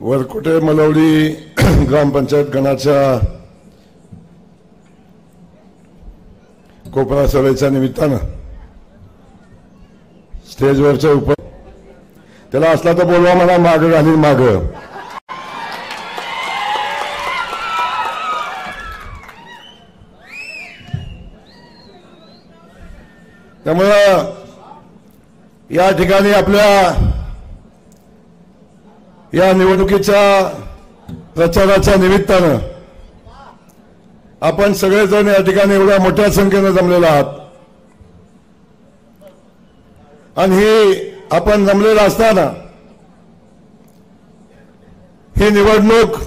वरकुटे मलवडी ग्रामपंचायत गणाच्या कोपरा सभेच्या निमित्तानं स्टेजवरच्या त्याला असला तर बोलवा मला माग घालीन माग. त्यामुळं या ठिकाणी आपल्या या निवडणुकीच्या प्रचाराच्या निमित्तानं आपण सगळेजण या ठिकाणी एवढ्या मोठ्या संख्येने जमलेला आहात. आणि ही आपण जमलेला असताना ही निवडणूक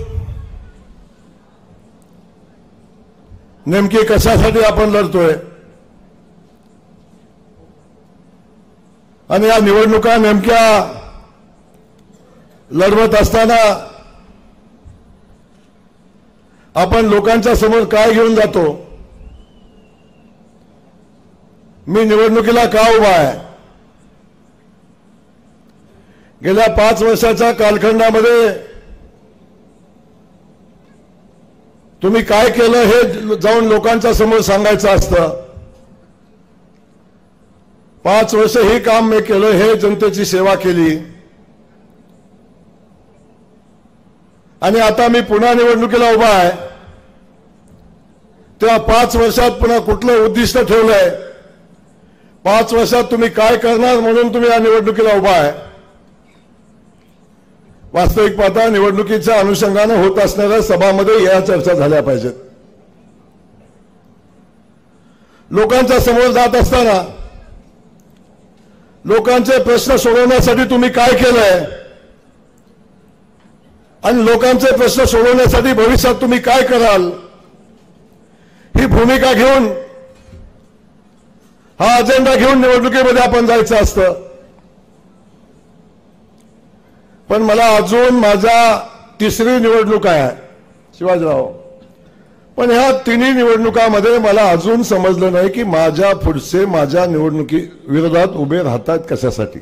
नेमकी कशासाठी आपण लढतोय आणि या निवडणुका नेमक्या लढवत असताना आपण लोकांच्या समोर काय घेऊन जातो. मी निवडणुकीला का उभा आहे. गेल्या 5 वर्षाच्या कालखंडामध्ये तुम्ही काय केलं हे जाऊन लोकांच्या समोर सांगायचं असतं. 5 वर्ष हे काम मी केलं, हे जनतेची सेवा केली आणि आता मी पुन्हा निवडणुकीला उभा आहे. तेव्हा 5 वर्षात पुन्हा कुठलं उद्दिष्ट ठेवलंय, 5 वर्षात तुम्ही काय करणार म्हणून तुम्ही या निवडणुकीला उभा आहे. वास्तविक पाहता निवडणुकीच्या अनुषंगाने होत असणाऱ्या सभामध्ये या चर्चा झाल्या पाहिजेत. लोकांच्या समोर जात असताना लोकांचे प्रश्न सोडवण्यासाठी तुम्ही काय केलंय आणि लोकांचे प्रश्न सोडवण्यासाठी भविष्यात तुम्ही काय कराल ही भूमिका घेऊन हा अजेंडा घेऊन निवडणुकीमध्ये आपण जायचं असतं. पण मला अजून माझ्या 3री निवडणूक आहे शिवाजीराव. पण ह्या 3 निवडणुकांमध्ये मला अजून समजलं नाही की माझ्या पुढचे माझ्या निवडणुकी विरोधात उभे राहतात कशासाठी.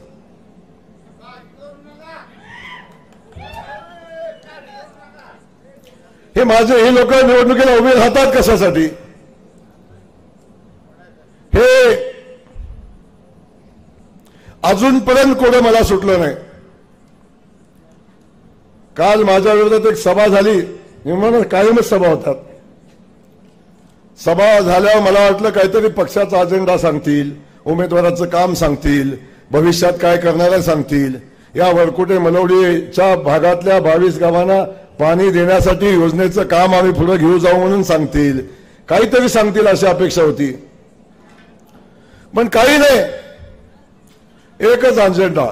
हे माझे हे लोक निवडणुकीला उभे राहतात कशासाठी हे अजूनपर्यंत कोणी मला सुटलं नाही. काल माझ्या विरोधात एक सभा झाली. कायमच सभा होतात. सभा झाल्यावर मला वाटलं काहीतरी पक्षाचा अजेंडा सांगतील, उमेदवाराचं काम सांगतील, भविष्यात काय करणारे सांगतील. या वरकुटे मलवडीच्या भागातल्या 22 गावांना पाणी देण्यासाठी योजनेचं काम आम्ही पुढे घेऊ जाऊ म्हणून सांगतील, काहीतरी सांगतील अशी अपेक्षा होती. पण काही नाही. एकच अजेंडा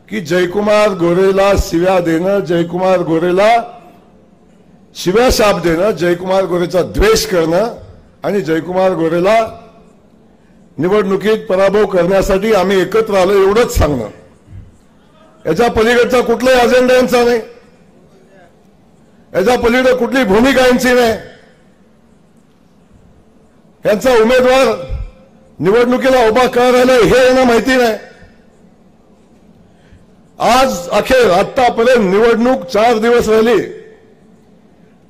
की जयकुमार गोरेला शिव्या देणं, जयकुमार गोरेला शिव्या शाप देणं, जयकुमार गोरेचा द्वेष करणं आणि जयकुमार गोरेला निवडणुकीत पराभव करण्यासाठी आम्ही एकत्र आलो एवढंच सांगणं. याच्या पलीकडचा कुठलाही अजेंडा यांचा नाही. याच्या पलीकडे कुठली भूमिका यांची नाही. यांचा उमेदवार निवडणुकीला उभा का राहिला हे यांना माहिती नाही. आज अखेर आतापर्यंत निवडणूक 4 दिवस राहिली.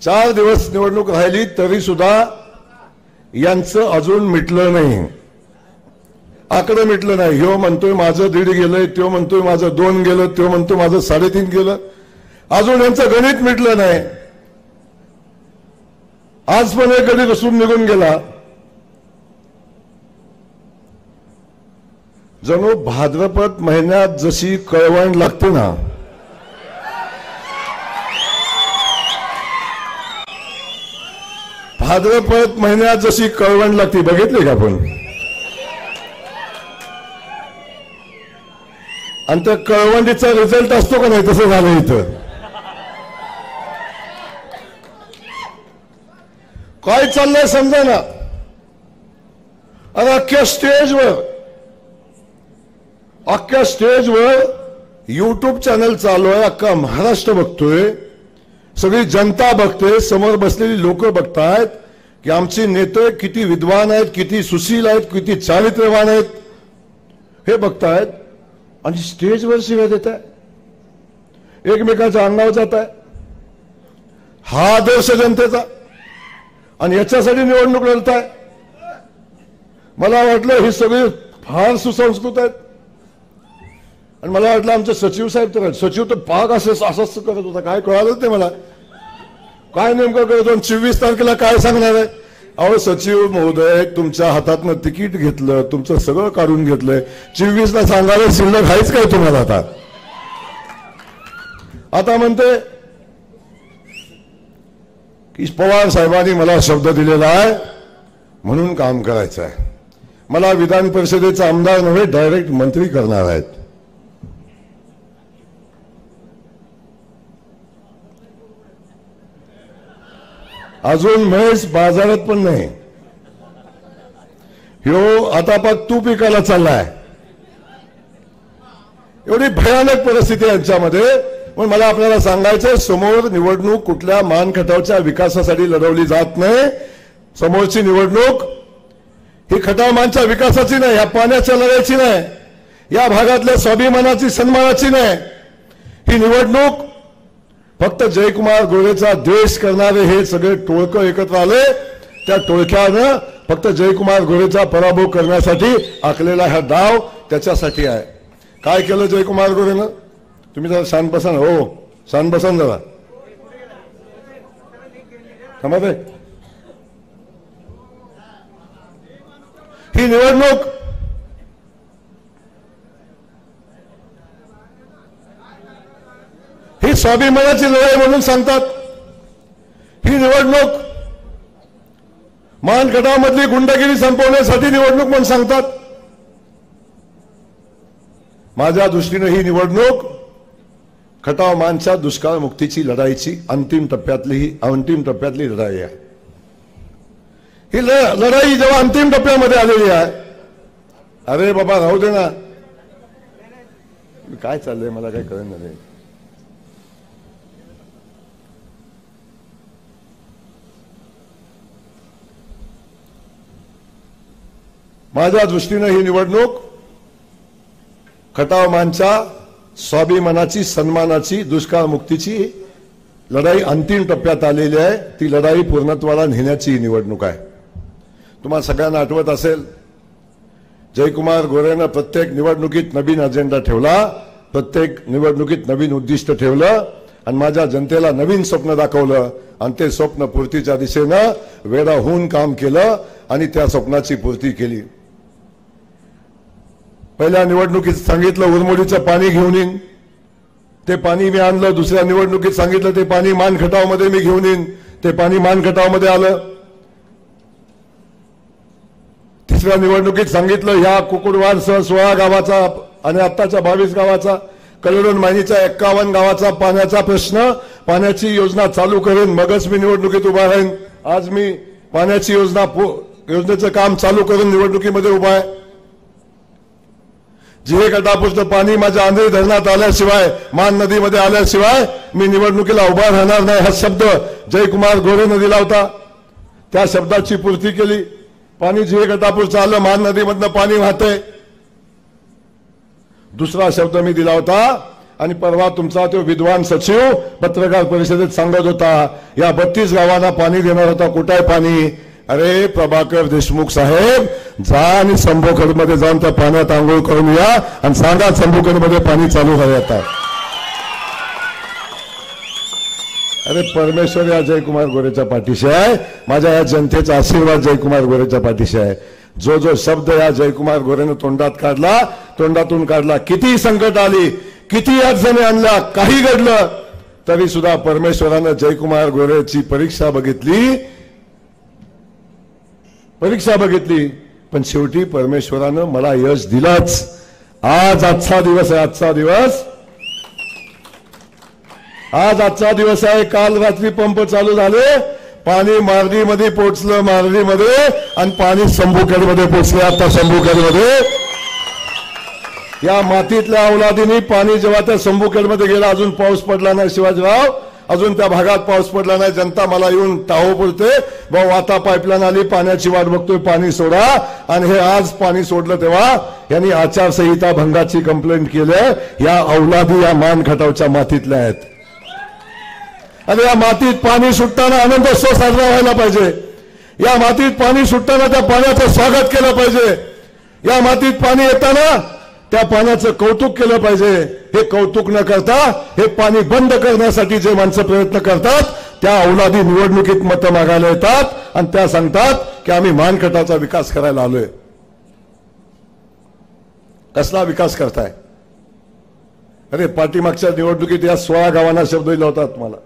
4 दिवस निवडणूक राहिली तरी सुद्धा यांचं अजून मिटलं नाही. आकडं मिटलं नाही. ह्यो म्हणतोय माझं 1.5 गेलंय, तो म्हणतोय माझं 2 गेलं, तो म्हणतोय माझं 3.5 गेलं. अजून यांचं गणित मिटलं नाही. आज पण एक गणित रसून निघून गेला. जणू भाद्रपद महिन्यात जशी कळवण लागते ना, भाद्रपद महिन्यात जशी कळवण लागते बघितली का आपण. आणि त्या कळवणीचा रिझल्ट असतो का नाही तसं झालं इथं. काय चाललंय समजा ना. अरे अख्ख्या स्टेजवर YouTube चॅनल चालू आहे. अख्खा महाराष्ट्र बघतोय, सगळी जनता बघते, समोर बसलेली लोक बघतायत की आमचे नेते किती विद्वान आहेत, किती सुशील आहेत, किती चारित्र्यवान आहेत हे बघतायत. आणि स्टेजवर शिव्या देत आहे. एकमेकाच्या अंगावर जात आहे, हा आदर्श जनतेचा, आणि याच्यासाठी निवडणूक लढताय. मला वाटलं ही सगळी फार सुसंस्कृत आहेत, आणि मला वाटलं आमचे सचिव साहेब तर सचिव तर पाक असंच करत होता. काय कळालं ते मला, काय नेमकं करत होता. 24 तारखेला काय सांगणार आहे. अहो सचिव महोदय, तुमच्या हातातनं तिकीट घेतलं, तुमचं सगळं काढून घेतलंय, 24ला सांगायला शिल्लक आहेच काय तुम्हाला. आता म्हणते की पवार साहेबांनी मला शब्द दिलेला आहे म्हणून काम करायचं आहे. मला विधान परिषदेचा आमदार नव्हे, डायरेक्ट मंत्री करणार आहेत. अजून म्हैस बाजारात पण नाही. ह्यो आता पाक तूप विकायला चाललाय. एवढी भयानक परिस्थिती यांच्यामध्ये. पण मला आपल्याला सांगायचं, समोर निवडणूक कुठल्या मानखटावच्या विकासासाठी लढवली जात नाही. समोरची निवडणूक ही खटावमानच्या विकासाची नाही, या पाण्याच्या लढाईची नाही, या भागातल्या स्वाभिमानाची सन्मानाची नाही. ही निवडणूक फक्त जयकुमार गोरेचा द्वेष करणारे हे सगळे टोळकं एकत्र आले, त्या टोळक्यानं फक्त जयकुमार गोरेचा पराभव करण्यासाठी आखलेला हा डाव त्याच्यासाठी आहे. काय केलं जयकुमार गोरेनं? तुम्ही जरा शांत बसा ना. हो, शांत बसा ना जरा. थांबा ते. ही निवडणूक ही स्वाभिमानाची लढाई म्हणून सांगतात. ही निवडणूक मानगडामधली गुंडगिरी संपवण्यासाठी निवडणूक म्हणून सांगतात. माझ्या दृष्टीने ही निवडणूक खटाव मानच्या दुष्काळ मुक्तीची लढाईची अंतिम टप्प्यातली लढाई आहे. ही लढाई जेव्हा अंतिम टप्प्यामध्ये आलेली आहे, अरे बाबा राहू दे ना, काय चाललंय मला काही कळेना नाही. माझ्या दृष्टीने ही निवडणूक खटाव मानच्या स्वाभिमानाची सन्मानाची दुष्काळ मुक्तीची लढाई अंतिम टप्प्यात आलेली आहे. ती लढाई पूर्णत्वाला नेण्याची निवडणूक आहे. तुम्हाला सगळ्यांना आठवत असेल, जयकुमार गोरेनं प्रत्येक निवडणुकीत नवीन अजेंडा ठेवला, प्रत्येक निवडणुकीत नवीन उद्दिष्ट ठेवलं, आणि माझ्या जनतेला नवीन स्वप्न दाखवलं, आणि ते स्वप्न पूर्तीच्या दिशेनं वेडा होऊन काम केलं आणि त्या स्वप्नाची पूर्ती केली. पहिल्या निवडणुकीत सांगितलं उरमोडीचं पाणी घेऊन येईन, ते पाणी मी आणलं. दुसऱ्या निवडणुकीत सांगितलं ते पाणी मानखटावमध्ये मी घेऊन येईन, ते पाणी मानखटावमध्ये आलं. तिसऱ्या निवडणुकीत सांगितलं ह्या कुकुडवाडसह 16 गावाचा आणि आत्ताच्या 22 गावाचा, कलेडोन मायनीच्या 51 गावाचा पाण्याचा प्रश्न, पाण्याची योजना चालू करेन, मगच मी निवडणुकीत उभा राहीन. आज मी पाण्याची योजनेचं काम चालू करून निवडणुकीमध्ये उभा आहे. जिहे गटापूरचं पाणी माझ्या आंधळी धरणात आल्याशिवाय, मान नदीमध्ये आल्याशिवाय मी निवडणुकीला उभा राहणार नाही, हा शब्द जयकुमार गोरेनं दिला होता. त्या शब्दाची पूर्ती केली. पाणी जिहे गटापूरचं आलं, मान नदीमधनं पाणी वाहतंय. दुसरा शब्द मी दिला होता, आणि परवा तुमचा तो विद्वान सचिव पत्रकार परिषदेत सांगत होता, या 32 गावांना पाणी देणार होता, कुठे आहे पाणी? अरे प्रभाकर देशमुख साहेब, जा आणि संभोखडमध्ये जाऊन त्या पाण्यात आंघोळ करून या आणि सांगा संभोखडमध्ये पाणी चालू आहे आता. अरे परमेश्वर या जयकुमार गोरेच्या पाठीशी आहे. माझ्या या जनतेचा आशीर्वाद जयकुमार गोरेच्या पाठीशी आहे. जो जो शब्द या जयकुमार गोरेनं तोंडातून काढला, किती संकट आली, किती अडचणी आणल्या, काही घडलं, तरी सुद्धा परमेश्वरानं जयकुमार गोरेची परीक्षा बघितली. पण शेवटी परमेश्वरानं मला यश दिलंच. आजचा दिवस आहे. काल रात्री पंप चालू झाले, पाणी मार्डीमध्ये पोहोचलं, मार्डीमध्ये, आणि पाणी संभूखेडमध्ये पोहोचले. आता संभूखेडमध्ये या मातीतल्या अवलादीने पाणी जेव्हा त्या संभूखेडमध्ये गेला, अजून पाऊस पडला नाही शिवाजीराव, अजून त्या भागात पाऊस पडला नाही, जनता मला येऊन टाहो बोलते, भाऊ आता पाईपलाईन आली, पाण्याची वाट बघतोय, पाणी सोडा. आणि हे आज पाणी सोडलं तेव्हा यांनी आचारसंहिता भंगाची कंप्लेंट केली. या अवलादी या मान खटावच्या मातीतल्या आहेत. आणि या मातीत पाणी सुटताना आनंदोत्सव साजरा व्हायला पाहिजे. या मातीत पाणी सुटताना त्या पाण्याचं स्वागत केलं पाहिजे. या मातीत पाणी येताना त्या पाण्याचं कौतुक केलं पाहिजे. हे कौतुक न करता हे पाणी बंद करण्यासाठी जे माणसं प्रयत्न करतात त्या अवलादी निवडणुकीत मतं मागायला येतात आणि त्या सांगतात की आम्ही मानखटाचा विकास करायला आलोय. कसला विकास करताय? अरे पाठीमागच्या निवडणुकीत या 16 गावांना शब्द दिला होता तुम्हाला.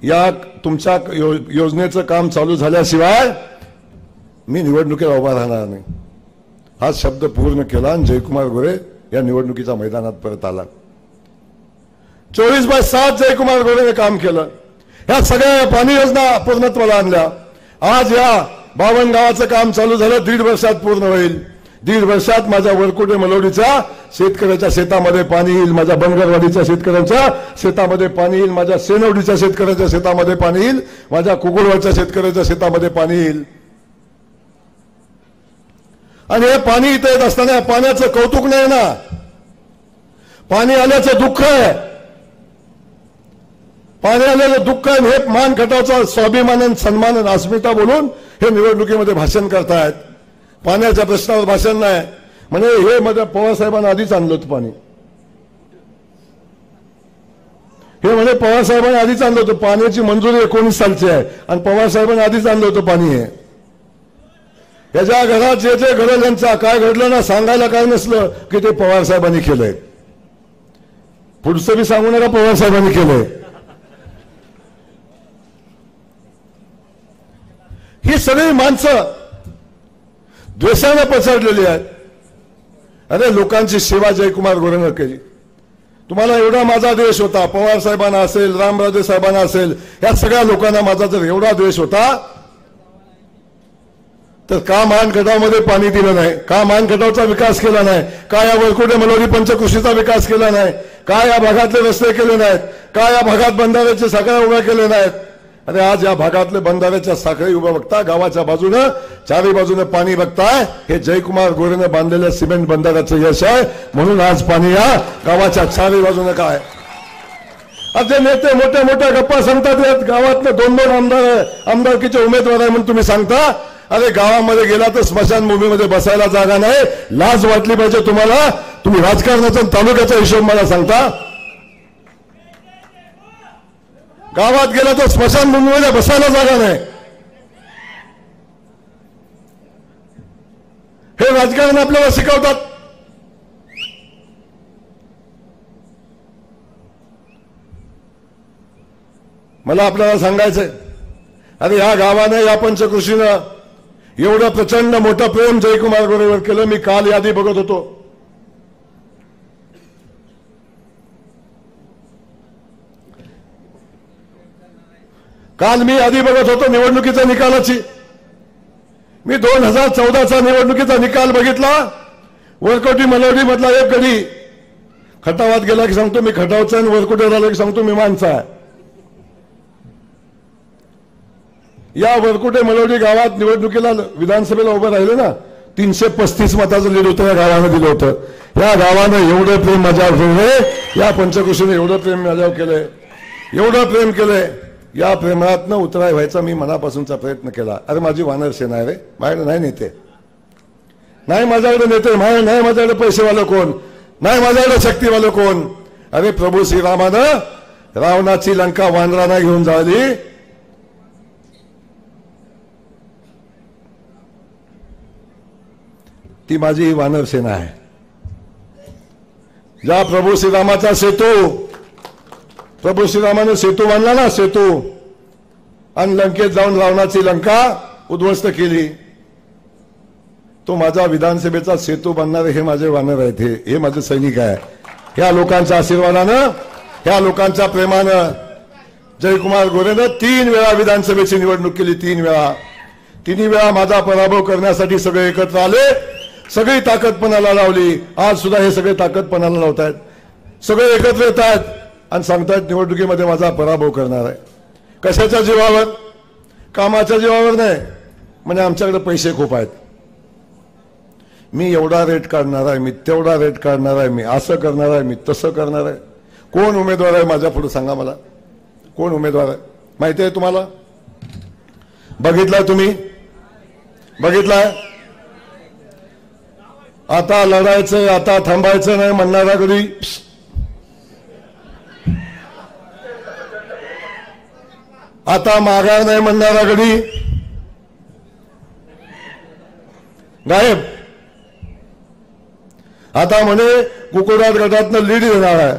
या तुमच्या योजनेचं काम चालू झाल्याशिवाय मी निवडणुकीला उभा राहणार नाही हा शब्द पूर्ण केला आणि जयकुमार गोरे या निवडणुकीच्या मैदानात परत आला. 24/7 जयकुमार गोरेने काम केलं. ह्या सगळ्या पाणी योजना पूर्णत्वाला आणल्या. आज या 52 गावाचं काम चालू झालं, 1.5 वर्षात पूर्ण होईल. 1.5 वर्षात माझ्या वरकुटे मलवडीच्या शेतकऱ्याच्या शेतामध्ये पाणी येईल, माझ्या बनगरवाडीच्या शेतकऱ्यांच्या शेतामध्ये पाणी येईल, माझ्या सेनवडीच्या शेतकऱ्याच्या शेतामध्ये पाणी येईल, माझ्या कुकुडवाडच्या शेतकऱ्याच्या शेतामध्ये पाणी येईल. आणि हे पाणी इथे येत असताना पाण्याचं कौतुक नाही ना, पाणी आल्याचं दुःख आहे. पाणी आल्याचं दुःख आहे. हे मान खटावचा स्वाभिमान सन्मान अस्मिता बोलून हे निवडणुकीमध्ये भाषण करतायत. पाण्याच्या प्रश्नावर भाषण नाही. म्हणजे हे मध्ये पवारसाहेबांना आधीच आणलं होतं पाणी. हे म्हणजे पवारसाहेबांनी आधीच आणलं होतं. पाण्याची मंजुरी 19 सालची आहे आणि पवारसाहेबांनी आधीच आणलं होतं पाणी. हे याच्या घरात जे जे घडलं त्यांचा काय घडलं ना सांगायला काय नसलं की ते पवारसाहेबांनी केलंय. पुढचं बी सांगू नका पवारसाहेबांनी केलंय. ही सगळी माणसं द्वेषाने पसरलेली आहेत. अरे लोकांची सेवा जयकुमार गोरेनं केली. तुम्हाला एवढा माझा द्वेष होता, पवार साहेबांना असेल, रामराजे साहेबांना असेल, या सगळ्या लोकांना माझा जर एवढा द्वेष होता तर का मानखटावमध्ये पाणी दिलं नाही? का मानखटावचा विकास केला नाही? का या वरकुटे मलवडी पंचकृषीचा विकास केला नाही? का या भागातले रस्ते केले नाहीत? का या भागात बंधाऱ्याचे साखळ्या उभ्या केले नाहीत? अरे आज या भागातले बंधाऱ्याच्या साखळी उभ्या बघता, गावाच्या बाजूनं चारही बाजूने पाणी बघताय, हे जयकुमार गोरेनं बांधलेल्या सिमेंट बंधाऱ्याचं यश आहे. म्हणून आज पाणी या गावाच्या चारही बाजूने काय. आज जे नेते मोठ्या मोठ्या गप्पा सांगतात, गावातले 2-2 आमदारकीचे उमेदवार आहे म्हणून तुम्ही सांगता. अरे गावामध्ये गेला तर स्मशानभूमीमध्ये बसायला जागा नाही. लाज वाटली पाहिजे तुम्हाला. तुम्ही राजकारणाचा तालुक्याचा हिशोब मला सांगता. गावात गेला तर स्मशानभूमीमध्ये बसायला जागा नाही. हे राजकारण आपल्याला शिकवतात. मला आपल्याला सांगायचंय, अरे या गावाने या पंचकृषीनं एवढं प्रचंड मोठं प्रेम जयकुमार गोरेवर केलं. मी काल यादी बघत होतो. काल मी यादी बघत होतो निवडणुकीच्या निकालाची. मी 2014चा निवडणुकीचा निकाल बघितला. वरकोटी मलवडी मधला एक गडी खटावात गेला की सांगतो मी खटावचा आहे, वरकोटीवर आला की सांगतो मी माणसा आहे. या वरकुटे मलवडी गावात निवडणुकीला विधानसभेला उभं राहिले ना, 335 मताचं लीड होतं या गावानं दिलं होतं. या गावानं एवढं प्रेम माझ्यावर ठेवले, या पंचकृषीने एवढं प्रेम माझ्यावर केलंय, एवढं प्रेम केलंय. या प्रेमातनं उतराय व्हायचा मी मनापासूनचा प्रयत्न केला. अरे माझी वानर सेना आहे रे, माझ्याकडे नाही नेते, नाही माझ्याकडे नेते, नाही माझ्याकडे पैसेवालं कोण, नाही माझ्याकडे शक्तीवालं कोण. अरे प्रभू श्रीरामानं रावणाची लंका वानरांना घेऊन जाळली. ती माझी ही वानर सेना आहे. ज्या प्रभू श्रीरामाचा सेतू, प्रभू श्रीरामाने सेतू बांधला ना, सेतू, आणि लंकेत जाऊन रावणाची लंका उद्ध्वस्त केली, तो माझा विधानसभेचा सेतू बांधणारे हे माझे वानर आहेत. हे माझे सैनिक आहे. ह्या लोकांच्या आशीर्वादानं, ह्या लोकांच्या प्रेमानं जयकुमार गोरेनं 3 वेळा विधानसभेची निवडणूक केली. 3 वेळा, 3 वेळा माझा पराभव करण्यासाठी सगळे एकत्र आले, सगळी ताकद पणाला लावली. आज सुद्धा हे सगळे ताकद पणाला लावतायत, सगळे एकत्र येत आहेत. आणि सांगतायत निवडणुकीमध्ये माझा पराभव करणार आहे. कशाच्या जीवावर? कामाच्या जीवावर नाही. म्हणजे आमच्याकडे पैसे खूप आहेत, मी एवढा रेट काढणार आहे, मी तेवढा रेट काढणार आहे, मी असं करणार आहे, मी तसं करणार आहे. कोण उमेदवार आहे माझ्या पुढे सांगा मला, कोण उमेदवार आहे माहिती आहे तुम्हाला? बघितलाय तुम्ही? बघितलाय? आता लढायचं, आता थांबायचं नाही म्हणणारा कधी? आता माघार नाही म्हणणारा कधी? गायब. आता म्हणे कुकुडात गटातनं लीड देणार आहे.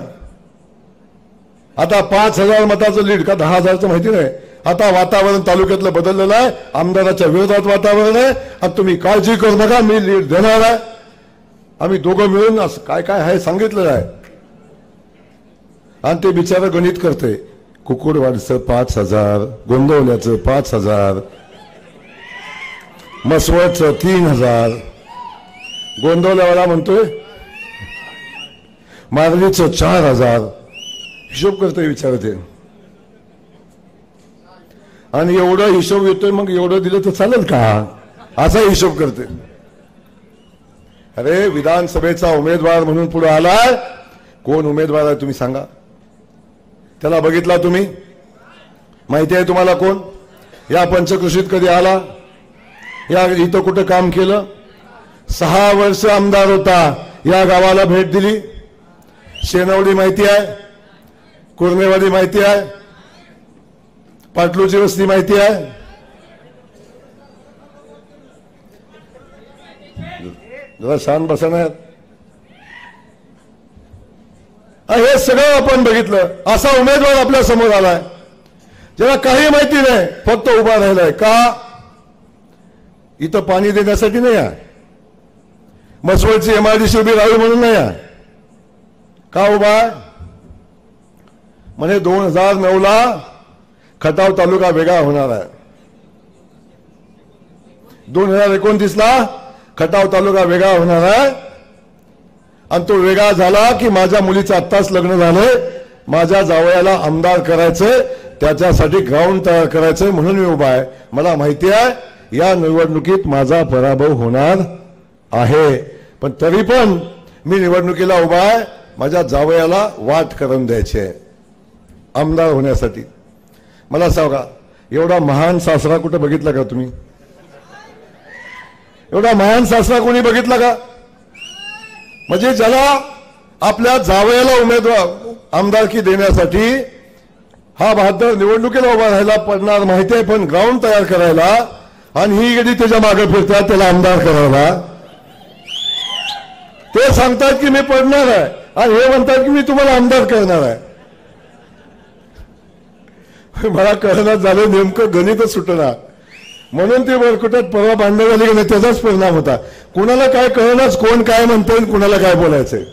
आता 5,000 मताचं लीड का 10,000चं माहिती नाही. आता वातावरण तालुक्यातलं बदललेलं आहे, आमदाराच्या विरोधात वातावरण आहे. आता तुम्ही काळजी करू नका, मी लीड देणार आहे. आम्ही दोघं मिळून असं काय काय आहे सांगितलेलं आहे. आणि ते बिचारं गणित करते. कुकुडवाडीचं 5,000, गोंदवल्याचं 5,000, मसवडचं 3,000. गोंदवल्यावाला म्हणतोय मारलीचं 4,000. हिशोब करतोय विचारते. आणि एवढा हिशोब येतोय, मग एवढं दिलं तर चालेल का? असा हिशोब करते. अरे विधानसभेचा उमेदवार म्हणून पुढे आलाय. कोण उमेदवार आहे तुम्ही सांगा? त्याला बघितला तुम्ही? माहिती आहे तुम्हाला कोण? या पंचकृषीत कधी आला? या इथं कुठं काम केलं? 6 वर्ष आमदार होता, या गावाला भेट दिली? शेनवडी माहिती आहे? कुर्नेवाडी माहिती आहे? पाटलूची वस्ती माहिती आहे? जरा शांत बसणार. हे सगळं आपण बघितलं. असा उमेदवार आपल्या समोर आलाय ज्याला काही माहिती नाही, फक्त उभा राहिलाय. का? इथं पाणी देण्यासाठी नाही आहे. मसवडची MIDC उभी राहावी म्हणून नाही आहे. का उभा आहे? म्हणजे 2009ला खटाव तालुका वेगळा होणार आहे. 2029ला खटाव तालुका वेगळा होणार आहे. आणि तो वेगळा झाला की माझ्या मुलीचं आत्ताच लग्न झालंय, माझ्या जावयाला आमदार करायचंय, त्याच्यासाठी ग्राउंड तयार करायचंय म्हणून मी उभा आहे. मला माहिती आहे या निवडणुकीत माझा पराभव होणार आहे, पण तरी पण मी निवडणुकीला उभा आहे. माझ्या जावयाला वाट करून द्यायची आहे आमदार होण्यासाठी. मला सांगा, एवढा महान सासरा कुठे बघितला का तुम्ही? एवढा महान सासरा कोणी बघितला का? म्हणजे ज्याला आपल्या जावयाला उमेदवार आमदारकी देण्यासाठी हा बहादर निवडणुकीला उभा राहायला पडणार माहिती आहे, पण ग्राउंड तयार करायला आणि ही गेली त्याच्या मागे फिरतात त्याला आमदार करायला. ते सांगतात की मी पडणार आहे आणि हे म्हणतात की मी तुम्हाला आमदार करणार आहे. मला कळणार झालं नेमकं गणितच सुटणार. म्हणून ते वरकुटात परवा भांडण झाली की नाही त्याचाच परिणाम होता. कुणाला काय कळणारच, कोण काय म्हणतंय, कुणाला काय बोलायचंय.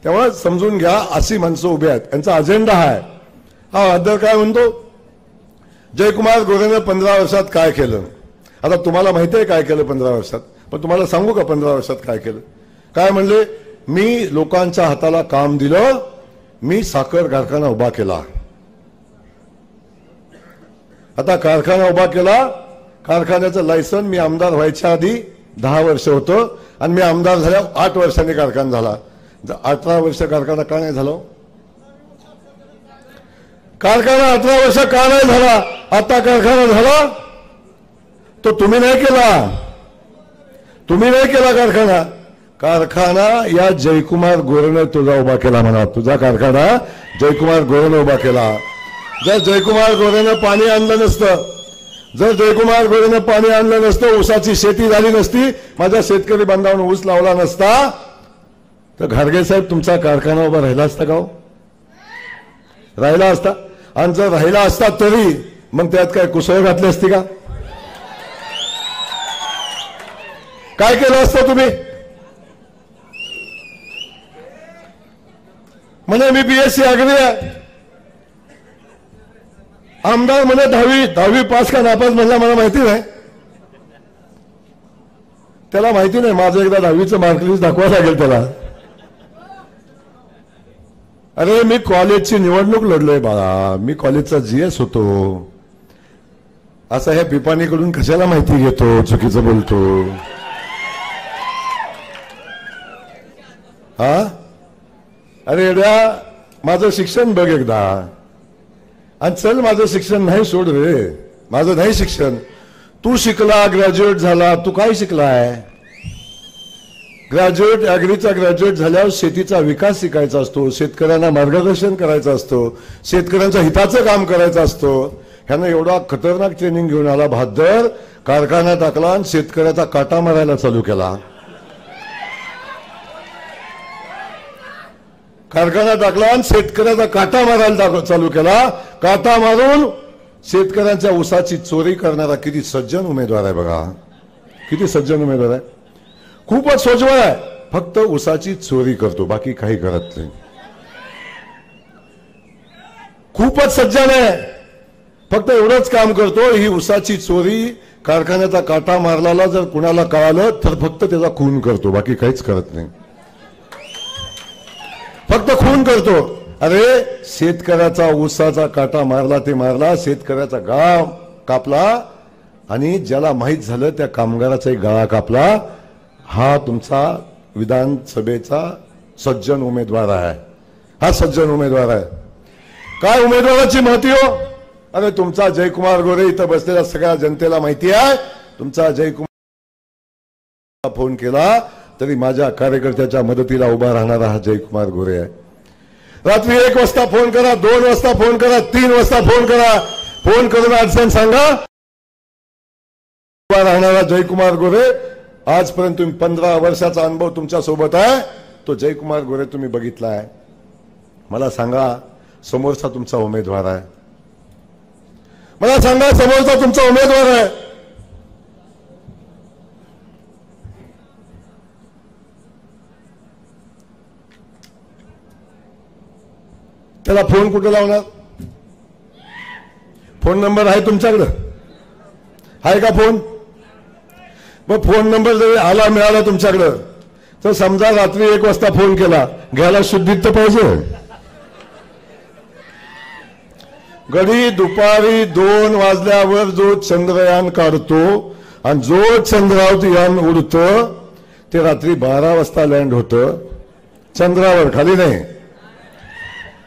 तेव्हा समजून घ्या, अशी माणसं उभी आहेत, यांचा अजेंडा आहे. हा अध्यक्ष काय म्हणतो? जयकुमार गोरेनं 15 वर्षात काय केलं? आता तुम्हाला माहिती आहे काय केलं 15 वर्षात, पण तुम्हाला सांगू का 15 वर्षात काय केलं? काय म्हणले? मी लोकांच्या हाताला काम दिलं, मी साखर कारखाना उभा केला. आता कारखाना उभा केला, कारखान्याचं लायसन मी आमदार व्हायच्या आधी 10 वर्ष होतं आणि मी आमदार झाल्यावर 8 वर्षांनी कारखाना झाला. 18 वर्ष कारखाना का नाही झाला? कारखाना 18 वर्ष का नाही झाला? आता कारखाना झाला तो तुम्ही नाही केला, तुम्ही नाही केला कारखाना. कारखाना या जयकुमार गोरेने तुझा उभा केला. म्हणा तुझा कारखाना जयकुमार गोरेने उभा केला. जर जयकुमार गोरेनं पाणी आणलं नसतं, जर जयकुमार गोरेनं पाणी आणलं नसतं, ऊसाची शेती झाली नसती, माझ्या शेतकरी बांधवांना ऊस लावला नसता, तर घारगे साहेब तुमचा कारखाना उभा राहिला असता का? राहिला असता. आणि जर राहिला असता तरी मग त्यात काय कुसळ घातली असती का? काय केलं असतं तुम्ही? म्हणे मी BSc अग्री आहे. आमदार म्हणे 10वी पास का नापास म्हणला मला माहिती नाही. त्याला माहिती नाही माझं एकदा 10वीचं मार्कलिस्ट दाखवावं लागेल त्याला. अरे मी कॉलेजची निवडणूक लढलोय बाळा, मी कॉलेजचा जीएस होतो. असं ह्या पिपाणीकडून कशाला माहिती घेतो, चुकीचं बोलतो. हा अरे एवढ्या माझं शिक्षण बघ एकदा, आणि चल माझं शिक्षण नाही सोड रे, माझं नाही शिक्षण. तू शिकला, ग्रॅज्युएट झाला, तू काय शिकलाय? ग्रॅज्युएट, ऍग्रीचा ग्रॅज्युएट झाल्यावर शेतीचा विकास शिकायचा असतो, शेतकऱ्यांना मार्गदर्शन करायचं असतो, शेतकऱ्यांच्या हिताचं काम करायचं असतं. ह्यानं एवढा खतरनाक ट्रेनिंग घेऊन आला बहादर, कारखाना टाकला आणि शेतकऱ्याचा काटा मारायला चालू केला. कारखाना टाकला आणि शेतकऱ्याचा काटा मारायला चालू केला. काटा मारून शेतकऱ्यांच्या ऊसाची चोरी करणारा किती सज्जन उमेदवार आहे बघा, किती सज्जन उमेदवार आहे. खूपच सोजवळ आहे, फक्त ऊसाची चोरी करतो, बाकी काही करत नाही. खूपच सज्जन आहे, फक्त एवढंच काम करतो, ही ऊसाची चोरी, कारखान्याचा काटा मारलेला जर कुणाला कळालं तर फक्त त्याचा खून करतो, बाकी काहीच करत नाही, फक्त खून करतो. अरे शेतकऱ्याचा ऊसाचा काटा मारला ते मारला, शेतकऱ्याचा गाव कापला, आणि ज्याला माहित झालं त्या कामगाराचाही गळा कापला. हा तुमचा विधानसभेचा सज्जन उमेदवार आहे, हा सज्जन उमेदवार आहे. काय उमेदवाराची माहिती हो? अरे तुमचा जयकुमार गोरे इथं बसलेल्या सगळ्या जनतेला माहिती आहे. तुमचा जयकुमार फोन केला तरी माझ्या कार्यकर्त्याच्या मदतीला उभा राहणारा हा जयकुमार गोरे आहे. रात्री 1 वाजता फोन करा, 2 वाजता फोन करा, 3 वाजता फोन करा, फोन करून अडचण सांगा. उभा राहणारा जयकुमार गोरे, आजपर्यंत तुम्ही 15 वर्षाचा अनुभव तुमच्या सोबत आहे. तो जयकुमार गोरे तुम्ही बघितला आहे. मला सांगा समोरचा तुमचा उमेदवार आहे, मला सांगा समोरचा तुमचा उमेदवार आहे. त्याला फोन कुठे लावणार? फोन नंबर आहे तुमच्याकडे? आहे का फोन? मग फोन नंबर जर आला मिळाला तुमच्याकडं तर समजा रात्री 1 वाजता फोन केला, घ्यायला शुद्धीत तर पाहिजे. गडी दुपारी 2 वाजल्यावर जो चंद्रयान काढतो आणि जो चंद्रावरती यान उडतं ते रात्री 12 वाजता लँड होतं चंद्रावर, खाली नाही.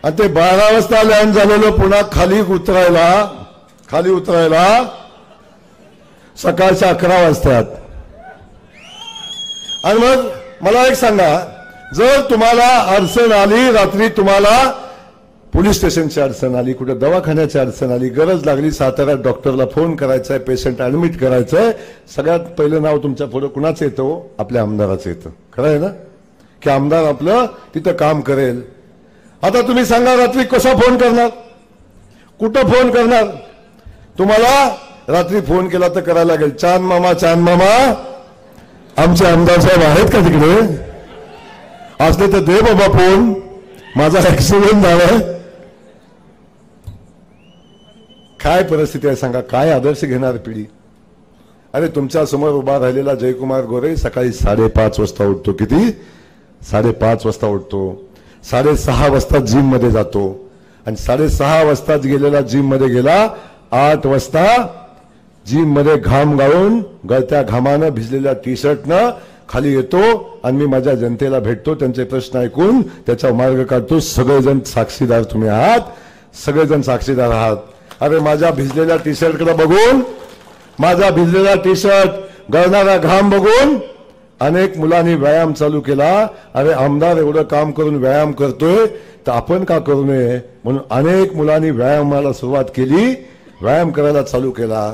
आणि ते 12 वाजता लँड झालेलं पुन्हा खाली उतरायला सकाळच्या 11 वाजतात. आणि मग मला एक सांगा, जर तुम्हाला अडचण आली, रात्री तुम्हाला पोलीस स्टेशनची अडचण आली, कुठे दवाखान्याची अडचण आली, गरज लागली, साताऱ्यात डॉक्टरला फोन करायचा आहे, पेशंट ऍडमिट करायचंय, सगळ्यात पहिलं नाव तुमच्या पुढे कुणाचं येतं? आपल्या आमदाराचं येतं. खरं आहे ना की आमदार आपलं तिथं काम करेल. आता तुम्ही सांगा रात्री कसा फोन करणार, कुठं फोन करणार? तुम्हाला रात्री फोन केला तर करायला लागेल, चांद मामा आमचे आमदार साहेब आहेत का तिकडे? असले तर दे बाबा फोन, माझा ऍक्सिडेंट झालाय. काय परिस्थिती आहे सांगा, काय आदर्श घेणार पिढी? अरे तुमच्या समोर उभा राहिलेला जयकुमार गोरे सकाळी 5:30 वाजता उठतो. किती? 5:30 वाजता उठतो. 6:30 वाजता जिम मध्ये जातो आणि 6:30 वाजताच गेलेला जिम मध्ये गेला, 8 वाजता जिम मध्ये घाम गाळून गळत्या घामानं भिजलेल्या टी शर्टनं खाली येतो आणि मी माझ्या जनतेला भेटतो, त्यांचे प्रश्न ऐकून त्याचा मार्ग काढतो. सगळेजण साक्षीदार तुम्ही आहात, सगळेजण साक्षीदार आहात. अरे माझ्या भिजलेल्या टी शर्टकडे बघून, माझा भिजलेला टी शर्ट, गळणारा घाम बघून अनेक मुलांनी व्यायाम चालू केला. अरे आमदार एवढं काम करून व्यायाम करतोय तर आपण का करू नये म्हणून अनेक मुलांनी व्यायामाला सुरुवात केली, व्यायाम करायला चालू केला.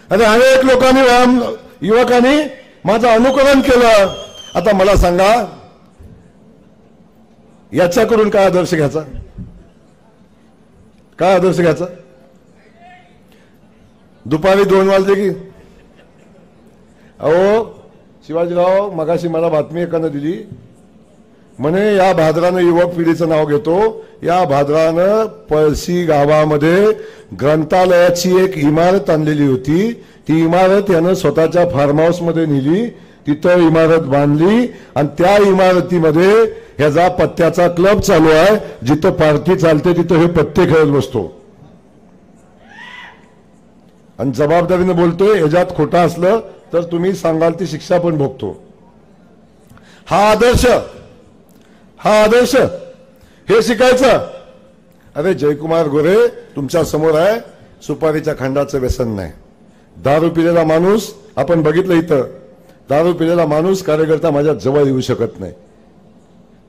अरे अनेक लोकांनी युवकांनी माझं अनुकरण केलं. आता मला सांगा याच्याकडून काय आदर्श घ्यायचा, काय आदर्श घ्यायचा? दुपारी 2 वाजले की अहो शिवाजीराव, मगाशी मला बातमी एकानं दिली, म्हणे या भाद्रानं युवक पिढीचं नाव घेतो, या भाद्रानं पळशी गावामध्ये ग्रंथालयाची एक इमारत आणलेली होती. ती इमारत यानं स्वतःच्या फार्म हाऊस मध्ये नेली तिथं इमारत बांधली आणि त्या इमारतीमध्ये ह्याचा पत्त्याचा क्लब चालू आहे. जिथं पार्टी चालते तिथं हे पत्ते खेळत बसतो आणि जबाबदारीने बोलतोय. ह्याच्यात खोटा असलं तर तुम्ही सांगाल ती शिक्षा पण भोगतो. हा आदर्श हे शिकायचं. अरे जयकुमार गोरे तुमच्या समोर आहे. सुपारीच्या खंडाचं व्यसन नाही. दारू पिलेला माणूस आपण बघितलं इथं. दारू पिलेला माणूस कार्यकर्ता माझ्या जवळ येऊ शकत नाही.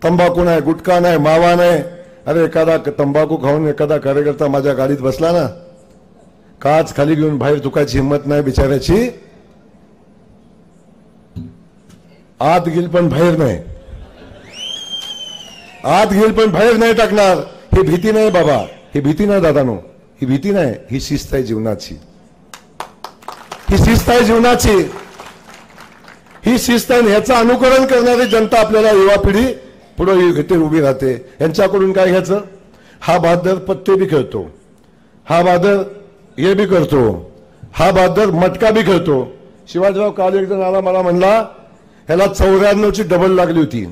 तंबाखू नाही, गुटखा नाही, मावा नाही. अरे एखादा तंबाखू खाऊन एखादा कार्यकर्ता माझ्या गाडीत बसला ना, काच खाली घेऊन बाहेर तुकायची हिंमत नाही बिचाऱ्याची. आत गेल पण बाहेर नाही, आत गेल पण बाहेर नाही टाकणार. ही भीती नाही बाबा, ही भीती नाही दादानो, ही भीती नाही. ही शिस्त आहे जीवनाची, ही शिस्त आहे जीवनाची, ही शिस्त आहे. ह्याचं अनुकरण करणारी जनता आपल्याला युवा पिढी पुढे घेते, उभी राहते. यांच्याकडून काय घ्यायचं? हा बहादर पत्ते बी खेळतो, हा बहादर हे बी करतो, हा बहादर मटका बी खेळतो. शिवाजीराव काल एक जण आला, मला म्हणला ह्याला 94ची डबल लागली होती.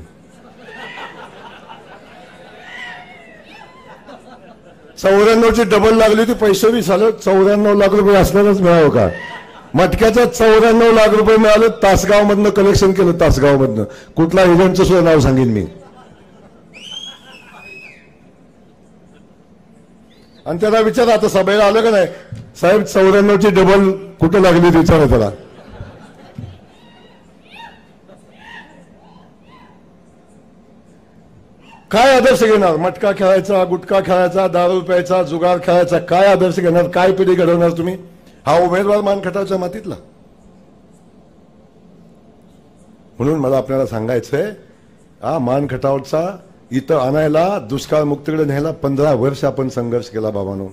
94ची डबल लागली होती. पैसे बी झालं 94 लाख रुपये असणारच मिळावं का? मटक्याचं 94 लाख रुपये मिळालं. तासगाव मधनं कलेक्शन केलं, तासगाव मधनं. कुठला एजंटचं सुद्धा नाव सांगेन मी. आणि त्याला विचारा, आता सभेला आलं का नाही, साहेब 94ची डबल कुठं लागली विचारा त्याला. काय आदर्श घेणार? मटका खेळायचा, गुटखा खेळायचा, दारू प्यायचा, जुगार खेळायचा, काय आदर्श घेणार? काय पिढी घडवणार तुम्ही? हा उमेदवार मानखटावच्या मातीतला. म्हणून मला आपल्याला सांगायचंय, हा मानखटावचा इथं आणायला, दुष्काळ मुक्तीकडे न्यायला 15 वर्ष आपण संघर्ष केला बाबांनो.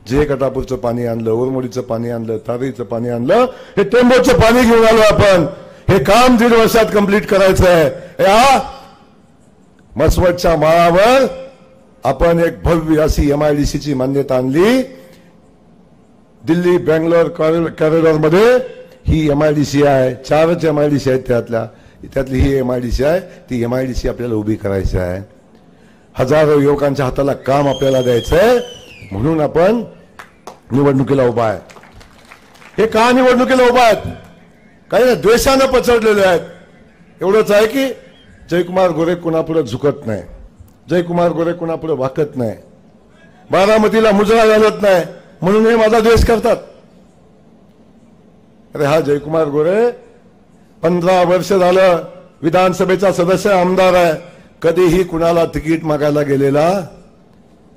जे कटापूरचं पाणी आणलं, उरमोडीचं पाणी आणलं, तारीचं पाणी आणलं, हे टेंबोचं पाणी घेऊन आलो आपण. हे काम 1.5 वर्षात कंप्लीट करायचं आहे. या मसवडच्या माळावर आपण एक भव्य अशी MIDCची मान्यता आणली. दिल्ली बेंगलोर कॉरिडॉर मध्ये ही MIDC आहे. 4च MIDC आहेत, त्यातली ही MIDC आहे. ती MIDC आपल्याला उभी करायची आहे. हजारो युवकांच्या हाताला काम आपल्याला द्यायचंय. म्हणून आपण निवडणुकीला उभा आहे. हे का निवडणुकीला उभा आहेत? काही ना द्वेषानं पचडलेले आहेत. एवढंच आहे की जयकुमार गोरे कोणापुढे झुकत नाही, जयकुमार गोरे कोणापुढे वाकत नाही, बारामतीला मुजरा घालत नाही, म्हणून हे माझा द्वेष करतात. अरे हा जयकुमार गोरे 15 वर्ष झालं विधानसभेचा सदस्य, आमदार आहे. कधीही कुणाला तिकीट मागायला गेलेला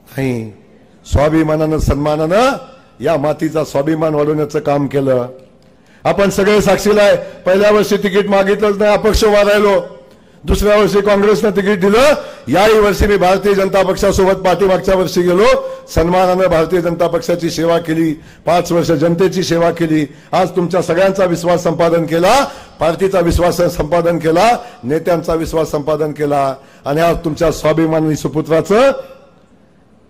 नाही. स्वाभिमानानं, सन्मानानं या मातीचा स्वाभिमान वाढवण्याचं काम केलं. आपण सगळे साक्षीला आहे. पहिल्या वर्षी तिकीट मागितलंच नाही, अपक्ष उभा राहिलो. दुसऱ्या वर्षी काँग्रेसनं तिकीट दिलं. याही वर्षी मी भारतीय जनता पक्षासोबत पाठीमागच्या वर्षी गेलो. सन्मानानं भारतीय जनता पक्षाची सेवा केली, 5 वर्ष जनतेची सेवा केली. आज तुमच्या सगळ्यांचा विश्वास संपादन केला, पार्टीचा विश्वास संपादन केला, नेत्यांचा विश्वास संपादन केला. आणि आज तुमच्या स्वाभिमानी सुपुत्राचं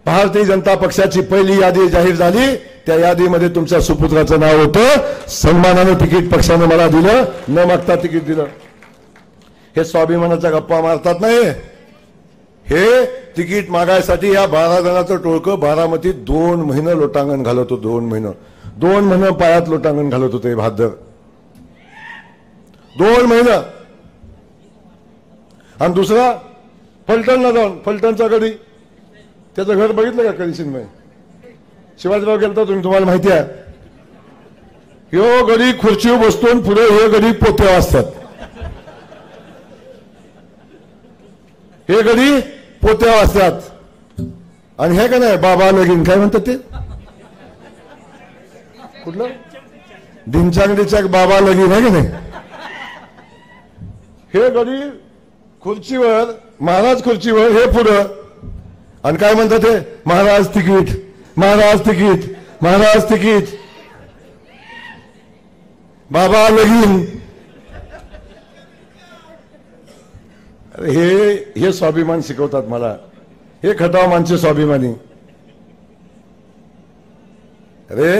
भारतीय जनता पक्षाची पहिली यादी जाहीर झाली. त्या यादीमध्ये तुमच्या सुपुत्राचं नाव होतं. सन्मानानं तिकीट पक्षानं मला दिलं, न मागता तिकीट दिलं. हे स्वाभिमानाच्या गप्पा मारतात नाही. हे तिकीट मागायसाठी या 12 जणांचं टोळकं बारामतीत 2 महिने लोटांगण घालत होतं. 2 महिने पायात लोटांगण घालत होते बहादर. 2 महिने. आणि दुसरा फलटणला जाऊन, फलटणचा गडी, त्याचं घर बघितलं का कधी सिनेमा? शिवाजीराव गेलता तुम्ही, तुम्हाला माहिती आहे. ह्यो गडी खुर्चीवर बसतो, पुढे हे गडी पोत्या वाजतात. हे गडी पोत्या वाजतात. आणि हे का नाही बाबा लगीन काय म्हणतात ते, कुठलं दिनचांगडीच्या बाबा लगीन आहे का नाही. हे गडी खुर्चीवर, महाराज खुर्चीवर, हे पुढं. आणि काय म्हणतात ते, Maharaj ticket, Maharaj ticket, Maharaj ticket, बाबा लगीन. हे स्वाभिमान शिकवतात मला. हे खटाव माणसे स्वाभिमानी. अरे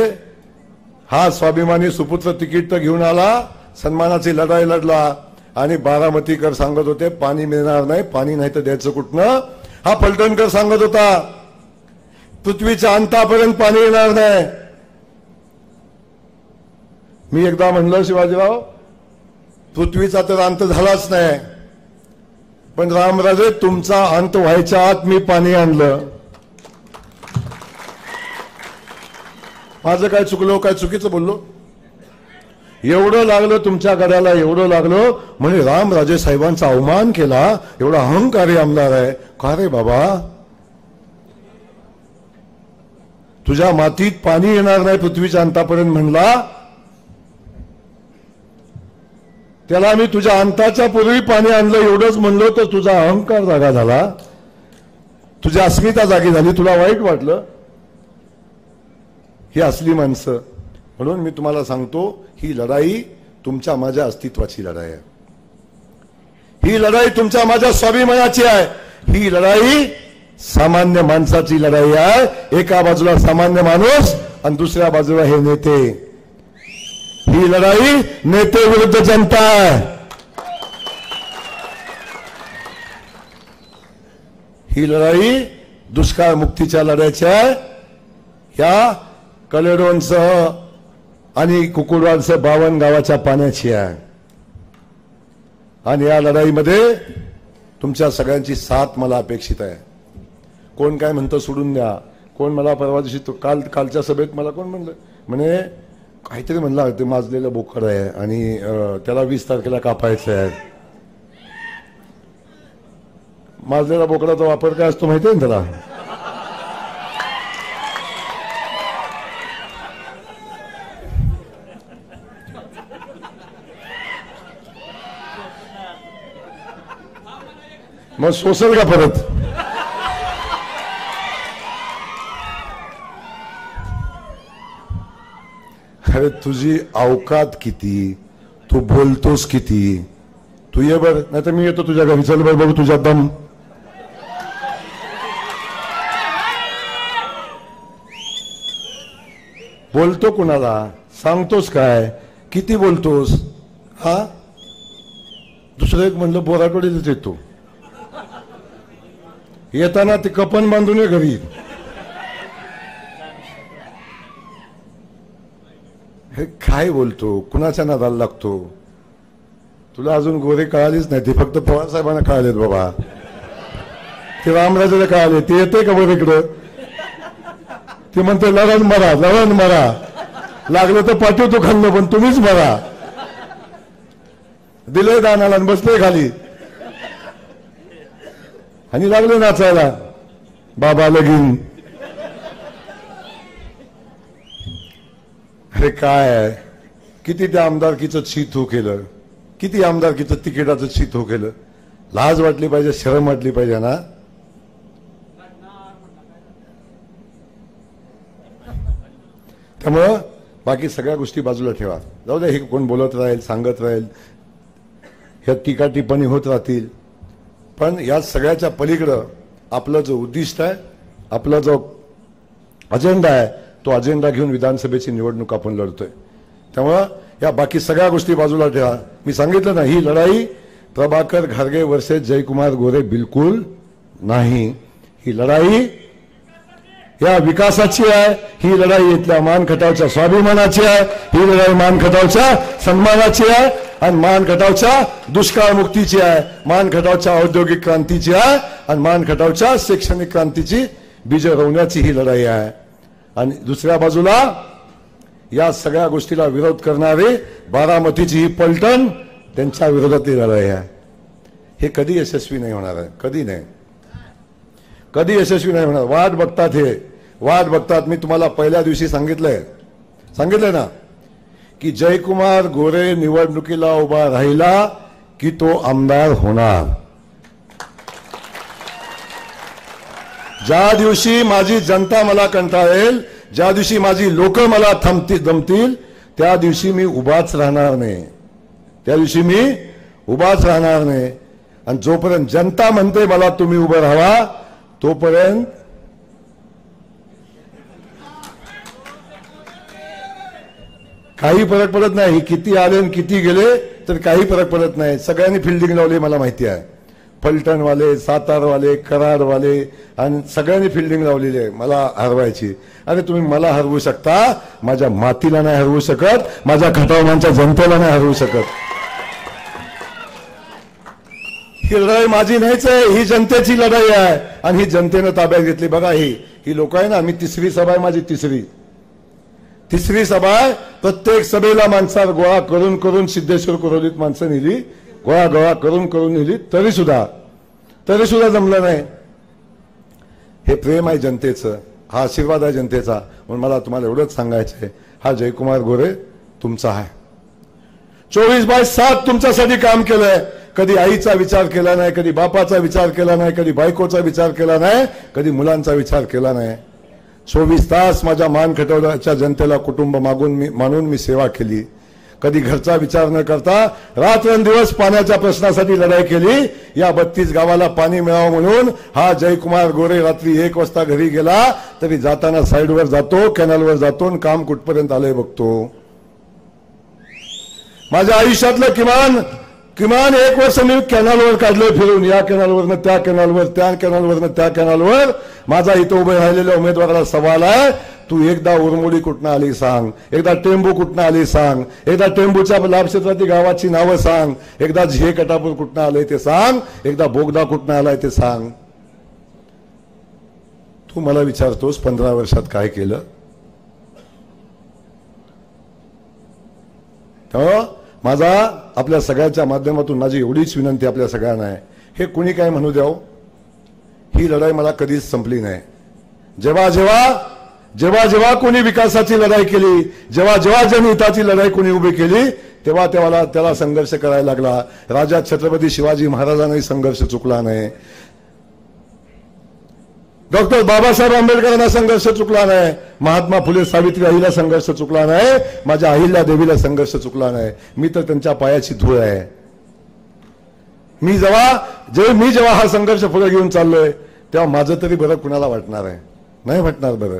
हा स्वाभिमानी सुपुत्र तिकीट तर घेऊन आला, सन्मानाची लढाई लढला आणि बारामतीकर सांगत होते पाणी मिळणार नाही, पाणी नाही तर द्यायचं कुठनं. हा फलटणकर सांगत होता पृथ्वीच्या अंतापर्यंत पाणी येणार नाही. मी एकदा म्हणलं शिवाजीराव पृथ्वीचा तर अंत झालाच नाही, पण रामराजे तुमचा अंत व्हायच्या आत मी पाणी आणलं. माझं काय चुकलो, काय चुकीचं बोललो? एवढं लागलं तुमच्या गड्याला, एवढं लागलं म्हणजे रामराजे साहेबांचा अवमान केला, एवढा अहंकारी आमदार आहे का रे बाबा? तुझ्या मातीत पाणी येणार नाही पृथ्वीच्या अंतापर्यंत म्हणला, त्याला मी तुझ्या अंताच्या पूर्वी पाणी आणलं एवढंच म्हणलो तर तुझा अहंकार जागा झाला, तुझी अस्मिता जागी झाली, तुला वाईट वाटलं. ही असली माणसं. म्हणून मी तुम्हाला सांगतो ही लढाई तुमच्या माझ्या अस्तित्वाची लढाई आहे. ही लढाई तुमच्या माझ्या स्वाभिमानाची आहे. ही लढाई सामान्य माणसाची लढाई आहे. एका बाजूला सामान्य माणूस आणि दुसऱ्या बाजूला हे नेते. ही लढाई नेते विरुद्ध जनता आहे. ही लढाई दुष्काळ मुक्तीच्या लढाईची आहे. ह्या कलेडोनसह आणि कुकुडवाडसह 52 गावाच्या पाण्याची आहे. आणि या लढाईमध्ये तुमच्या सगळ्यांची साथ मला अपेक्षित आहे. कोण काय म्हणतं सोडून द्या. कोण मला परवा दिवशी कालच्या सभेत मला कोण म्हणलं, म्हणे काहीतरी म्हणला ते माजलेलं बोकड आहे आणि त्याला 20 तारखेला कापायचं आहे. माजलेला बोकडाचा वापर काय असतो माहिती आहे ना त्याला? मग सोसल का परत? अरे तुझी अवकात किती, तू बोलतोस किती? तू ये बर, नाही तर मी येतो तुझ्या घरी. चल बर, बघू तुझा दम. बोलतो कुणाला? सांगतोस काय? किती बोलतोस? हा दुसरं एक म्हणलं बोराटोडीच येतो. येताना ते कपन बांधून ये घरी. हे काय बोलतो? कुणाच्या नादाला लागतो? तुला अजून गोरे कळालीच नाही. ते फक्त पवार साहेबांना कळालेत बाबा. ते रामराजेला कळाले. ते येते का बरं इकडं? ते म्हणते लढण मरा, लढण मरा, लागलं तर पाठवतो खाल्लं पण तुम्हीच मरा. दिले दानाला आणि बसले खाली आणि लागले नाचायला बाबा लगीन. अरे काय आहे? किती त्या आमदारकीचं छीत हो केलं, किती आमदारकीचं तिकिटाचं छीत हो केलं. लाज वाटली पाहिजे, शरम वाटली पाहिजे ना. त्यामुळं बाकी सगळ्या गोष्टी बाजूला ठेवा. जाऊ द्या, हे कोण बोलत राहील, सांगत राहील, ह्या टीका टिप्पणी होत राहतील. पण या सगळ्याच्या पलीकडं आपलं जो उद्दिष्ट आहे, आपला जो अजेंडा आहे, तो अजेंडा घेऊन विधानसभेची निवडणूक आपण लढतोय. त्यामुळं या बाकी सगळ्या गोष्टी बाजूला ठेवा. मी सांगितलं ना, ही लढाई प्रभाकर घारगे वर्सेस जयकुमार गोरे बिलकुल नाही. ही लढाई या विकासाची आहे. ही लढाई इथल्या मानखटावच्या स्वाभिमानाची आहे. ही लढाई मानखटावच्या सन्मानाची आहे आणि मानखटावच्या दुष्काळ मुक्तीची आहे. मानखटावच्या औद्योगिक क्रांतीची आहे आणि मानखटावच्या शैक्षणिक क्रांतीची बीज रोवण्याची ही लढाई आहे. आणि दुसऱ्या बाजूला या सगळ्या गोष्टीला विरोध करणारे बारामतीची ही पलटण, त्यांच्या विरोधातली लढाई आहे. हे कधी यशस्वी नाही होणार आहे, कधी नाही, कधी यशस्वी नाही होणार. वाट बघतात, हे वाट बघतात. मी तुम्हाला पहिल्या दिवशी सांगितलंय ना की जयकुमार गोरे निवडणुकीला उभा राहिला की तो आमदार होणार. ज्या दिवशी माझी जनता मला कंटाळेल, ज्या दिवशी माझी लोक मला दमतील, त्या दिवशी मी उभाच राहणार नाही. त्या दिवशी मी उभाच राहणार नाही. आणि जोपर्यंत जनता म्हणते मला तुम्ही उभं राहा, तोपर्यंत काही फरक पडत नाही. किती आले आणि किती गेले तर काही फरक पडत नाही. सगळ्यांनी फिल्डिंग लावली मला माहिती आहे. फलटणवाले, सातारवाले, कराडवाले आणि सगळ्यांनी फिल्डिंग लावलेली आहे मला हरवायची. अरे तुम्ही मला हरवू शकता, माझ्या मातीला नाही हरवू शकत, माझ्या खटावमांच्या जनतेला नाही हरवू शकत. ही लढाई माझी नाहीच आहे, ही जनतेची लढाई आहे आणि ही जनतेनं ताब्यात घेतली. बघा ही लोक आहे ना, मी तिसरी सभा आहे माझी, तिसरी सभा आहे. प्रत्येक सभेला माणसाला गोळा करून करून सिद्धेश्वर कुरोलीत माणसं नेली, गोळा करून नेली, तरी सुद्धा जमलं नाही. हे प्रेम आहे जनतेचं, हा आशीर्वाद आहे जनतेचा. म्हणून मला तुम्हाला एवढंच सांगायचंय, हा जयकुमार गोरे तुमचा आहे. 24/7 तुमच्यासाठी काम केलंय. कधी आईचा विचार केला नाही, कधी बापाचा विचार केला नाही, कधी बायकोचा विचार केला नाही, कधी मुलांचा विचार केला नाही. 24 तास माझ्या मान खटवल्याच्या जनतेला कुटुंब मानून मी सेवा केली. कधी घरचा विचार न करता रात्रंदिवस पाण्याच्या प्रश्नासाठी लढाई केली. या 32 गावाला पाणी मिळावं म्हणून हा जयकुमार गोरे रात्री 1 वाजता घरी गेला तरी जाताना साईडवर जातो, कॅनलवर जातो आणि काम कुठपर्यंत आलंय बघतो. माझ्या आयुष्यातलं किमान 1 वर्ष मी कॅनलवर काढलोय फिरून, या कॅनलवरनं त्या कॅनलवर, त्या कॅनलवरनं त्या कॅनलवर. माझा इथं उभे राहिलेल्या उमेदवाराला सवाल आहे, तू एकदा उरमोडी कुठनं आली सांग, एकदा टेंबू कुठनं आली सांग, एकदा टेंबूच्या लाभ क्षेत्रातील गावाची नावं सांग, एकदा झे कटापूर कुठनं आलंय ते सांग, एकदा बोगदा कुठनं आलाय ते सांग. तू मला विचारतोस 15 वर्षात काय केलं. माझा आपल्या सगळ्यांच्या माध्यमातून माझी एवढीच विनंती आपल्या सगळ्यांना आहे, हे कुणी काय म्हणू द्यावं, ही लढाई मला कधीच संपली नाही. जेव्हा कोणी विकासाची लढाई केली, जेव्हा जनहिताची लढाई कोणी उभी केली, तेव्हा त्याला संघर्ष करायला लागला. राजा छत्रपती शिवाजी महाराजांनाही संघर्ष चुकला नाही. डॉक्टर बाबासाहेब आंबेडकरांना संघर्ष चुकला नाही. महात्मा फुले सावित्रीबाईला संघर्ष चुकला नाही. माझ्या अहिल्या देवीला संघर्ष चुकला नाही. मी तर त्यांच्या पायाची धूळ आहे. मी जेव्हा हा संघर्ष पुढे घेऊन चाललोय तेव्हा माझं तरी बरं कुणाला वाटणार आहे, नाही वाटणार बरं.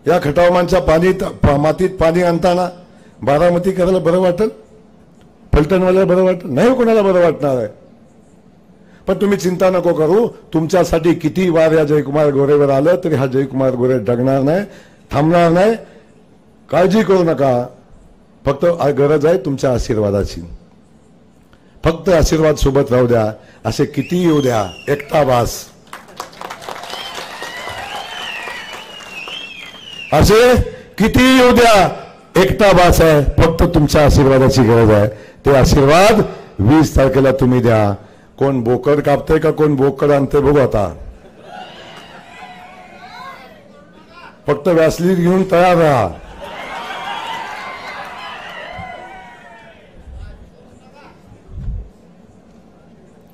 या खटावमांच्या मातीत पाणी आणताना बारामती करायला बरं वाटेल, फलटणवाल्याला बरं वाटेल, नाही कोणाला बरं वाटणार आहे. पण तुम्ही चिंता नको करू, तुमच्यासाठी किती वार या जयकुमार गोरेवर आलं तरी हा जयकुमार गोरे डगणार नाही, थांबणार नाही. काळजी करू नका. फक्त गरज आहे तुमच्या आशीर्वादाची. फक्त आशीर्वाद सोबत राहू द्या. असे किती येऊ द्या, एकटा बास. असे किती येऊ द्या, एकटा बास आहे. फक्त तुमच्या आशीर्वादाची गरज आहे. ते आशीर्वाद 20 तारखेला तुम्ही द्या. कोण बोकड कापते का कोण बोकड आणते बघू आता. फक्त व्यासलीन घेऊन तयार राहा.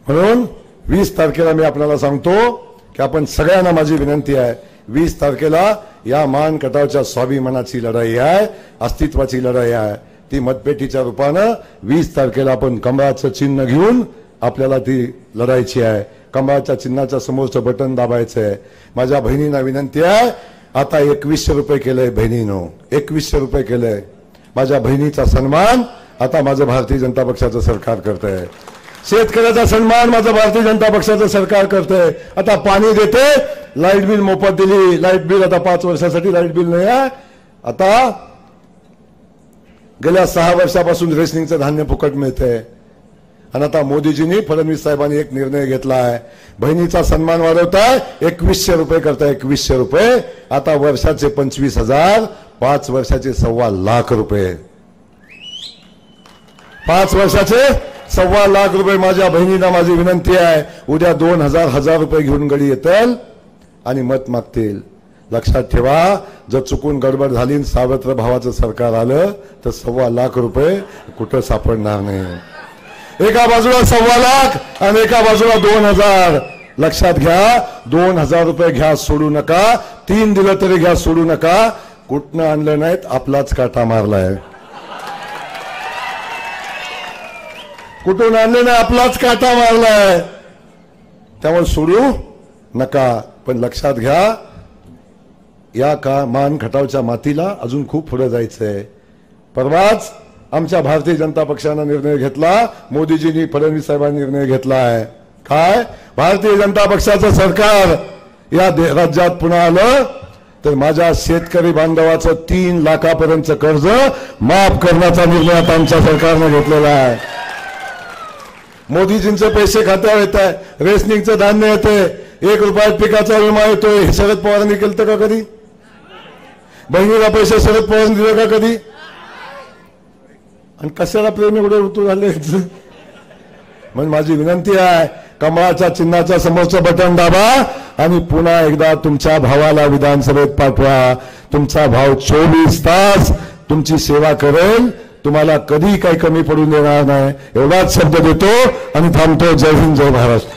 म्हणून 20 तारखेला मी आपल्याला सांगतो की आपण सगळ्यांना माझी विनंती आहे, 20 तारखेला या मान कटावच्या स्वाभिमानाची लढाई आहे, अस्तित्वाची लढाई आहे. ती मतपेटीच्या रूपानं 20 तारखेला आपण कमळाचं चिन्ह घेऊन आपल्याला ती लढायची आहे. कमळाच्या चिन्हाच्या समोरचं बटन दाबायचं आहे. माझ्या बहिणींना विनंती आहे, आता 2100 रुपये केलंय बहिणीनं, 2100 रुपये केलंय. माझ्या बहिणीचा सन्मान आता माझं भारतीय जनता पक्षाचं सरकार करतंय. शेतकऱ्याचा सन्मान माझं भारतीय जनता पक्षाचं सरकार करतंय. आता पाणी देते, लाईट बिल मोफत दिली. लाईट बिल आता 5 वर्षासाठी लाईट बिल नाही आहे. आता गेल्या 6 वर्षापासून रेशनिंगचं धान्य फुकट मिळतंय. आणि आता मोदीजींनी, फडणवीस साहेबांनी एक निर्णय घेतला आहे, बहिणीचा सन्मान वाढवताय, 2100 रुपये करताय. 2100 रुपये आता वर्षाचे 25,000, 5 वर्षाचे 1.25 लाख रुपये. 5 वर्षाचे 1.25 लाख रुपये. माझ्या बहिणींना माझी विनंती आहे, उद्या 2,000 रुपये घेऊन गडी येतील आणि मत मागतील. लक्षात ठेवा, जर चुकून गडबड झाली, सावत्र भावाचं सरकार आलं तर 1.25 लाख रुपये कुठं सापडणार नाही. एका बाजूला 1.25 लाख आणि एका बाजूला 2,000. लक्षात घ्या, 2,000 रुपये घ्या, सोडू नका. 3 दिलं तरी घ्या, सोडू नका. कुठनं आणलं नाहीत, आपलाच काटा मारलाय. कुठून आणले नाही, आपलाच काटा मारलाय. त्यामुळे सोडू नका. पण लक्षात घ्या, या मान खटावच्या मातीला अजून खूप पुढे जायचंय. परवाच आमच्या भारतीय जनता पक्षाने निर्णय घेतला, मोदीजींनी फडणवीस साहेबांनी निर्णय घेतला आहे. काय? भारतीय जनता पक्षाचं सरकार या राज्यात पुन्हा आलं तर माझ्या शेतकरी बांधवाचं 3 लाखापर्यंतचं कर्ज माफ करण्याचा निर्णय आता आमच्या सरकारने घेतलेला आहे. मोदीजींचे पैसे खात्यावर येत आहे, रेशनिंगचं धान्य येते, 1 रुपयात पिकाचा विमा येतोय. हे शरद पवारांनी केलं का कधी? बहिणीला पैसे शरद पवारांनी दिले का कधी? आणि कशाला प्रेम एवढे ऋतू झाले? म्हणजे माझी विनंती आहे, कमळाच्या चिन्हाच्या समोरचं बटन दाबा आणि पुन्हा एकदा तुमच्या भावाला विधानसभेत पाठवा. तुमचा भाव 24 तास तुमची सेवा करेल, तुम्हाला कधी काही कमी पडून देणार नाही. एवढाच शब्द देतो आणि थांबतो. जय हिंद, जय महाराष्ट्र.